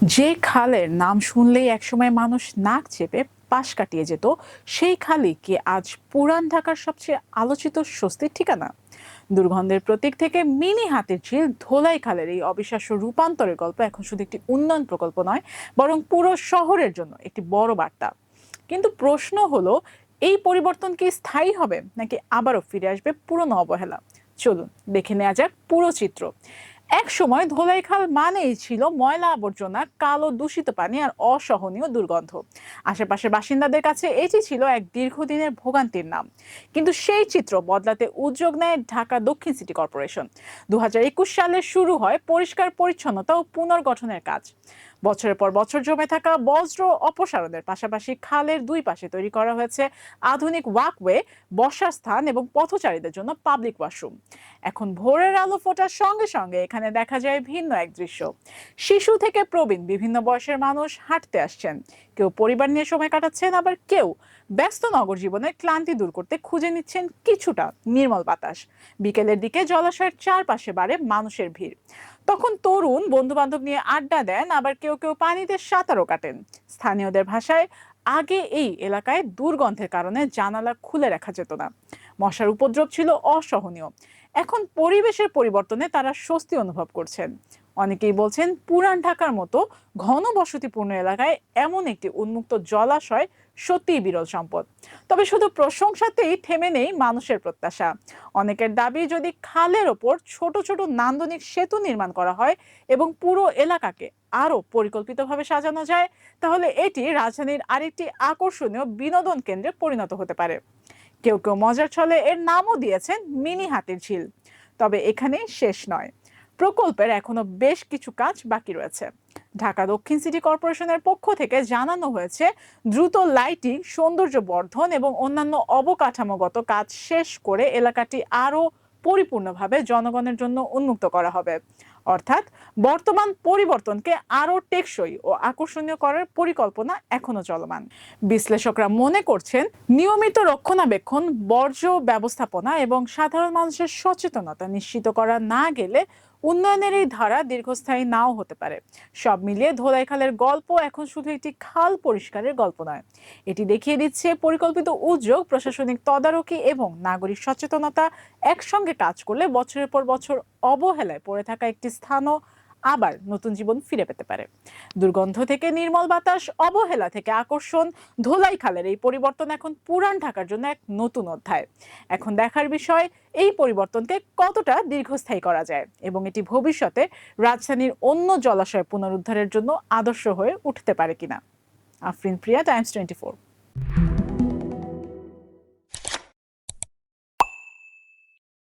যে খালের নাম শুনলেই একসময় মানুষ নাক চেপে পাশ কাটিয়ে যেত, সেই খালই কি আজ পুরান ঢাকার সবচেয়ে আলোচিত স্বস্তির ঠিকানা? দুর্গন্ধের প্রতীক থেকে মিনি হাতির ঝিল ধোলাই খালের এই অবিশ্বাস্য রূপান্তরের গল্প এখন শুধু একটি উন্নয়ন প্রকল্প নয়, বরং পুরো শহরের জন্য একটি বড় বার্তা। কিন্তু প্রশ্ন হলো, এই পরিবর্তন কি স্থায়ী হবে, নাকি আবারও ফিরে আসবে পুরনো অবহেলা? চলুন দেখে নেওয়া যাক পুরো চিত্র। এক সময় ধোলাইখাল মানেই ছিল ময়লা আবর্জনা, কালো দূষিত পানি আর অসহনীয় দুর্গন্ধ। আশেপাশের বাসিন্দাদের কাছে এটি ছিল এক দীর্ঘদিনের ভোগান্তির নাম। কিন্তু সেই চিত্র বদলাতে উদ্যোগ নেয় ঢাকা দক্ষিণ সিটি কর্পোরেশন। 2021 সালে শুরু হয় পরিষ্কার পরিচ্ছন্নতা ও পুনর্গঠনের কাজ। বছরের পর বছর জমে থাকা বজ্র অপসারণের পাশাপাশি খালের দুই পাশে তৈরি করা হয়েছে আধুনিক ওয়াকওয়ে, বসার স্থান এবং পথচারীদের জন্য পাবলিক ওয়াশরুম। এখন ভোরের আলো ফোটার সঙ্গে সঙ্গে এখানে দেখা যায় ভিন্ন এক দৃশ্য। শিশু থেকে প্রবীণ বিভিন্ন বয়সের মানুষ হাঁটতে আসছেন। কেউ পরিবার নিয়ে সময় কাটাচ্ছেন, আবার কেউ ব্যস্ত নগর জীবনের ক্লান্তি দূর করতে খুঁজে নিচ্ছেন কিছুটা নির্মল বাতাস। বিকেলের দিকে জলাশয়ের চারপাশে বাড়ে মানুষের ভিড়। তখন তরুণ বন্ধু বান্ধব নিয়ে আড্ডা দেন, আবার কেউ কেউ পানিতে সাঁতারও কাটেন। স্থানীয়দের ভাষায়, আগে এই এলাকায় দুর্গন্ধের কারণে জানালা খুলে রাখা যেত না, মশার উপদ্রব ছিল অসহনীয়। এখন পরিবেশের পরিবর্তনে তারা স্বস্তি অনুভব করছেন। অনেকেই বলছেন, পুরান ঢাকার মতো ঘনবসতিপূর্ণ এলাকায় এমন একটি উন্মুক্ত জলাশয় সত্যিই বিরল সম্পদ। তবে শুধু প্রশংসাতেই থেমে নেই মানুষের প্রত্যাশা। অনেকের দাবি, যদি খালের ওপর ছোট ছোট নান্দনিক সেতু নির্মাণ করা হয় এবং পুরো এলাকাকে আরো পরিকল্পিতভাবে সাজানো যায়, তাহলে এটি রাজধানীর আরেকটি আকর্ষণীয় বিনোদন কেন্দ্রে পরিণত হতে পারে। কেউ কেউ মজার ছলে এর নামও দিয়েছেন মিনি হাতির ঝিল। তবে এখানেই শেষ নয়, প্রকল্পের এখনো বেশ কিছু কাজ বাকি রয়েছে। ঢাকা দক্ষিণ সিটি কর্পোরেশনের পক্ষ থেকে জানানো হয়েছে, দ্রুত লাইটিং, সৌন্দর্য বর্ধন এবং অন্যান্য অবকাঠামোগত কাজ শেষ করে এলাকাটি আরো পরিপূর্ণভাবে জনগণের জন্য উন্মুক্ত করা হবে। অর্থাৎ বর্তমান পরিবর্তনকে আরো টেকসই ও আকর্ষণীয় করার পরিকল্পনা এখনো চলমান। বিশ্লেষকরা মনে করছেন, নিয়মিত রক্ষণাবেক্ষণ, বর্জ্য ব্যবস্থাপনা এবং সাধারণ মানুষের সচেতনতা নিশ্চিত করা না গেলে উন্নয়নের এই ধারা দীর্ঘস্থায়ী নাও হতে পারে। সব মিলিয়ে ধোলাইখালের গল্প এখন শুধু একটি খাল পরিষ্কারের গল্প নয়, এটি দেখিয়ে দিচ্ছে পরিকল্পিত উদ্যোগ, প্রশাসনিক তদারকি এবং নাগরিক সচেতনতা একসঙ্গে কাজ করলে বছরের পর বছর অবহেলায় পড়ে থাকা একটি স্থানও আবার নতুন জীবন ফিরে পেতে পারে। দুর্গন্ধ থেকে নির্মল বাতাস, অবহেলা থেকে আকর্ষণ, ধোলাই খালের এই পরিবর্তন এখন পুরান ঢাকার জন্য এক নতুন অধ্যায়। এখন দেখার বিষয়, এই পরিবর্তনকে কতটা দীর্ঘস্থায়ী করা যায় এবং এটি ভবিষ্যতে রাজধানীর অন্য জলাশয় পুনরুদ্ধারের জন্য আদর্শ হয়ে উঠতে পারে কিনা। আফরিন প্রিয়া, টাইমস 24।